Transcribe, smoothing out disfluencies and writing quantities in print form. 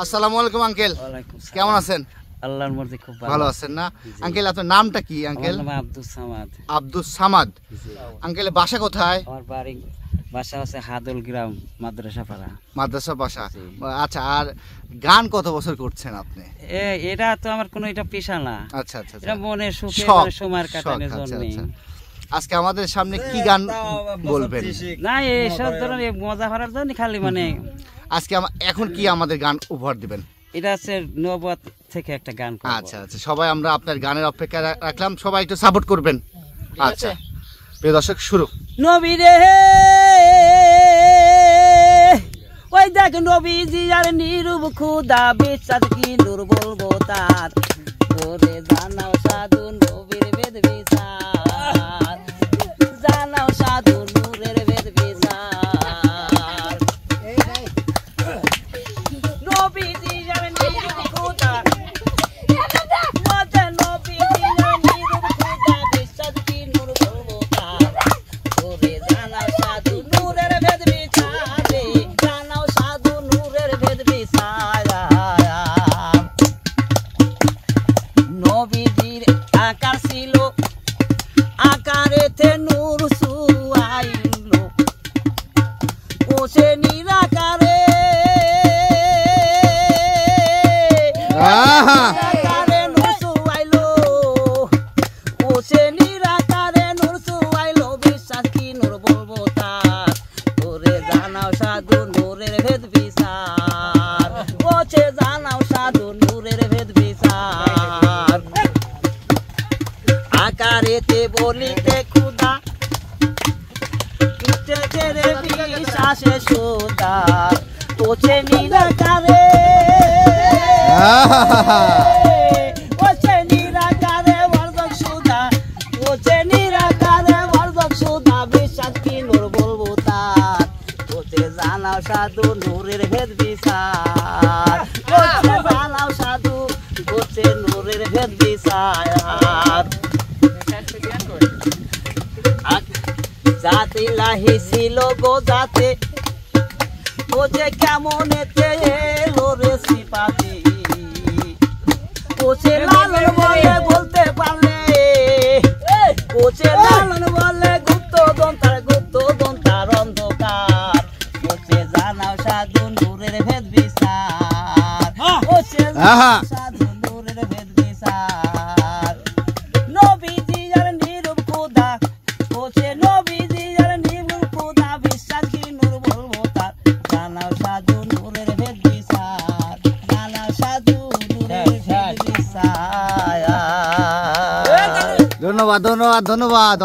আসসালামু আলাইকুম আঙ্কেল, কেমন আছেন? আল্লাহর মর্জি খুব ভালো আছেন না? আঙ্কেল আপনার নামটা কি আঙ্কেল? আব্দুস সামাদ। আব্দুস সামাদ। আঙ্কেল বাসা কোথায়? আমার বাড়ি বাসা আছে হাদল গ্রাম, মাদ্রাসা পাড়া। মাদ্রাসা বাসা। আচ্ছা, আর গান কত বছর করছেন আপনি? এটা তো আমার কোনো এটা পেশা না। আচ্ছা আচ্ছা, এটা মনের সুখে সময় কাটানোর জন্য। আজকে আমাদের সামনে কি গান বলবেন? না, এইসব ধরনের মজা করার জন্য খালি মানে। আজকে এখন কি আমাদের গান উপহার দিবেন? এটা হচ্ছে নবত থেকে একটা গান। আচ্ছা আচ্ছা, সবাই আমরা আপনার গানের অপেক্ষা রাখলাম, সবাই একটু সাপোর্ট করবেন। আচ্ছা প্রিয় দর্শক, শুরু। নবী রে ওই দেখ নবীজি আর নিরূপ খুদা, বিশ্বাস কি নূর বলবো তার, ওরে জানাও সাধু নবীর বেদ বিচার, জানাও সাধু নূরের বেদ বিচার। নবীজি আর নিরূপ খুদা, নবীজি আর নিরূপ খুদা, বিশ্বাস কি নূর বলবো তার, ওরে জানাও সাধু নূরের বেদ বিচার, জানাও সাধু নূরের বেদ বিচার। নবীজির আকার ছিল, আকারেতে নূর সুয়াইল, ও সে নিরাকারে, নিরাকারে নূর সুয়াইল, ও সে নিরাকারে নূর সুয়াইল, বিশ্বাস কি নূর বলবো তার, ওরে জানাও সাধু নূরের ভেদ বিচার, ও সে জানাও সাধু নূরের ভেদ বিচার। আকারেতে বলিতে খুদা, পিঠেতে রে বিশ্বাসে সুদা, ওছে নিরাকারে, ওছে নিরাকারে বর্ধক সুদা, ওছে নিরাকারে বর্ধক সুদা, বিশ্বাস কি নূর বলবো তার, ওছে জানাও সাধু নূরের ভেদ বিচার, ওছে জানাও সাধু, ওছে নূরের ভেদ বিচার। জাতি লাহি ছিল গো জাতে, ও যে কেমন এলো রে সিপাতি, ও সে লালন বলে বলতে পারলে, ও সে লালন বলে গুপ্ত দন্তার অন্ধকার, ও সে জানাও সাধু নূরের ভেদ বিচার, ও সে সাধু নূরের ভেদ বিচার। নবীজি আর নিরূপ খুদা, ও সে নবীজি আর নিরূপ খুদা, বিশ্বাস কি নূর বলবো তার, জানাও সাধু নূরের ভেদ বিচার, জানাও সাধু নূরের ভেদ বিচার। ধন্যবাদ ধন্যবাদ ধন্যবাদ।